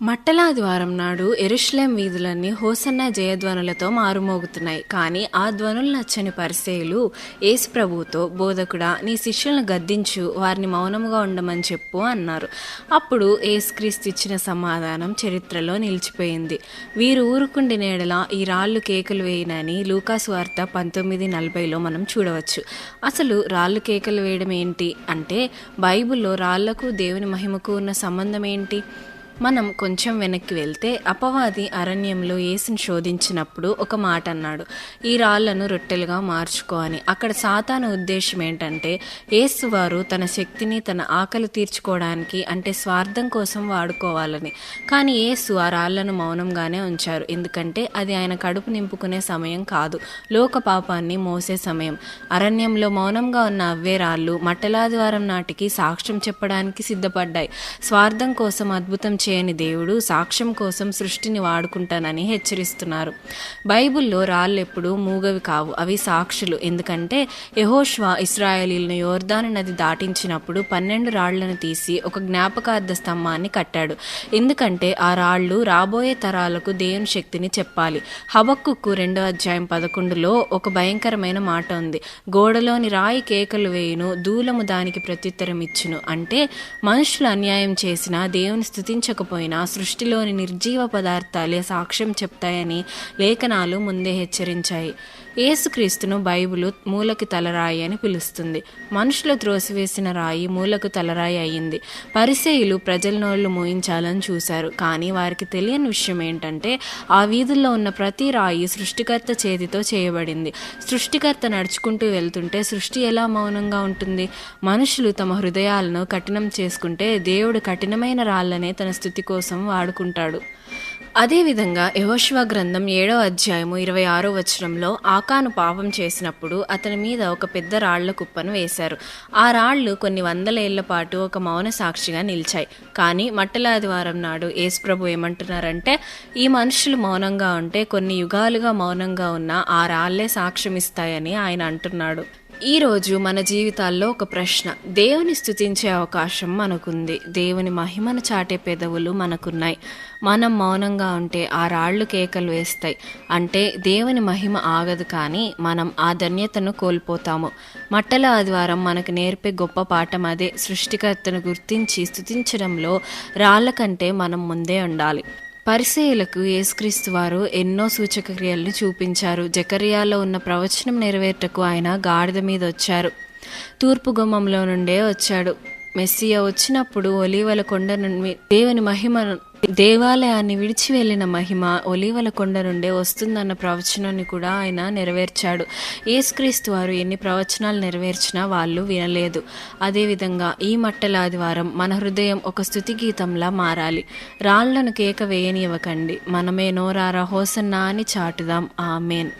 మట్టలాదివారం నాడు యెరూషలేం వీధులన్నీ హోసన్నా జయధ్వనులతో మారుమోగుతున్నాయి. కానీ ఆ ధ్వనులు నచ్చని పరిసయ్యులు యేసు ప్రభువుతో, బోధకుడా, నీ శిష్యులను గద్దించు, వారిని మౌనముగా ఉండమని చెప్పు అన్నారు. అప్పుడు యేసుక్రీస్తు ఇచ్చిన సమాధానం చరిత్రలో నిలిచిపోయింది. వీరు ఊరుకుండి నేడలా ఈ రాళ్ళు కేకలు వేయనని లూకాసు వార్త 19:40లో మనం చూడవచ్చు. అసలు రాళ్ళు కేకలు వేయడం ఏంటి అంటే, బైబిల్లో రాళ్లకు దేవుని మహిమకు ఉన్న సంబంధం ఏంటి? మనం కొంచెం వెనక్కి వెళ్తే అపవాది అరణ్యంలో యేసుని శోధించినప్పుడు ఒక మాట అన్నాడు, ఈ రాళ్లను రొట్టెలుగా మార్చుకో అని. అక్కడ సాతాను ఉద్దేశం ఏంటంటే, యేసు వారు తన శక్తిని తన ఆకలి తీర్చుకోవడానికి, అంటే స్వార్థం కోసం వాడుకోవాలని. కానీ యేసు ఆ రాళ్లను మౌనంగానే ఉంచారు. ఎందుకంటే అది ఆయన కడుపు నింపుకునే సమయం కాదు, లోక పాపాన్ని మోసే సమయం. అరణ్యంలో మౌనంగా ఉన్న అవే రాళ్ళు మట్టలాదివారం నాటికి సాక్ష్యం చెప్పడానికి సిద్ధపడ్డాయి. స్వార్థం కోసం అద్భుతం చేయని దేవుడు సాక్ష్యం కోసం సృష్టిని వాడుకుంటానని హెచ్చరిస్తున్నారు. బైబిల్లో రాళ్ళు ఎప్పుడూ మూగవి కావు, అవి సాక్షులు. ఎందుకంటే యెహోషువ ఇశ్రాయేలీయులను యోర్దాను నది దాటించినప్పుడు 12 రాళ్లను తీసి ఒక జ్ఞాపకార్థ స్తంభాన్ని కట్టాడు. ఎందుకంటే ఆ రాళ్ళు రాబోయే తరాలకు దేవుని శక్తిని చెప్పాలి. హబక్కూకు 2:11లో ఒక భయంకరమైన మాట ఉంది, గోడలోని రాయి కేకలు వేయును, దూలము దానికి ప్రత్యుత్తరం ఇచ్చును. అంటే మనుషులు అన్యాయం చేసినా, దేవుని స్తుతించకపోయినా సృష్టిలోని నిర్జీవ పదార్థాలే సాక్ష్యం చెప్తాయని లేఖనాలు ముందే హెచ్చరించాయి. యేసుక్రీస్తును బైబిలు మూలకి తలరాయి అని పిలుస్తుంది. మనుషులు త్రోసివేసిన రాయి మూలకు తలరాయి అయ్యింది. పరిసయ్యులు ప్రజల నోళ్లు మోయించాలని చూశారు. కానీ వారికి తెలియని విషయం ఏంటంటే, ఆ వీధుల్లో ఉన్న ప్రతి రాయి సృష్టికర్త చేతితో చేయబడింది. సృష్టికర్త నడుచుకుంటూ వెళ్తుంటే సృష్టి ఎలా మౌనంగా ఉంటుంది? మనుషులు తమ హృదయాలను కఠినం చేసుకుంటే దేవుడు కఠినమైన రాళ్లనే తన స్తుతి కోసం వాడుకుంటాడు. అదేవిధంగా యెహోషువ గ్రంథం 7:26 ఆకాను పాపం చేసినప్పుడు అతని మీద ఒక పెద్ద రాళ్ల కుప్పను వేశారు. ఆ రాళ్లు కొన్ని వందల ఏళ్ల పాటు ఒక మౌన సాక్షిగా నిలిచాయి. కానీ మట్టలాదివారం నాడు యేసుప్రభు ఏమంటున్నారంటే, ఈ మనుషులు మౌనంగా ఉంటే కొన్ని యుగాలుగా మౌనంగా ఉన్న ఆ రాళ్లే సాక్ష్యమిస్తాయని ఆయన అంటున్నాడు. ఈరోజు మన జీవితాల్లో ఒక ప్రశ్న, దేవుని స్తుతించే అవకాశం మనకుంది, దేవుని మహిమను చాటే పెదవులు మనకున్నాయి. మనం మౌనంగా ఉంటే ఆ రాళ్ళు కేకలు వేస్తాయి. అంటే దేవుని మహిమ ఆగదు, కానీ మనం ఆ ధన్యతను కోల్పోతాము. మట్టల ఆదివారం మనకు నేర్పే గొప్ప పాఠం అదే. సృష్టికర్తను గుర్తించి స్తుతించడంలో రాళ్ల కంటే మనం ముందే ఉండాలి. పరిసయ్యులకు యేసుక్రీస్తు వారు ఎన్నో సూచక క్రియలను చూపించారు. జకర్యాలో ఉన్న ప్రవచనం నెరవేర్టకు ఆయన గాడిద మీద వచ్చారు, తూర్పు గుమ్మంలో నుండే వచ్చాడు. మెస్సియా వచ్చినప్పుడు ఒలీవల కొండ నుండి దేవుని మహిమ, దేవాలయాన్ని విడిచి వెళ్ళిన మహిమ ఒలీవల కొండ నుండే వస్తుందన్న ప్రవచనాన్ని కూడా ఆయన నెరవేర్చాడు. యేసుక్రీస్తు వారు ఎన్ని ప్రవచనాలు నెరవేర్చినా వాళ్ళు వినలేదు. అదేవిధంగా ఈ మట్టలాదివారం మన హృదయం ఒక స్తుతి గీతంలా మారాలి. రాళ్లను కేక వేయనివ్వకండి, మనమే నోరారా హోసన్నా అని చాటుదాం. ఆమేన్.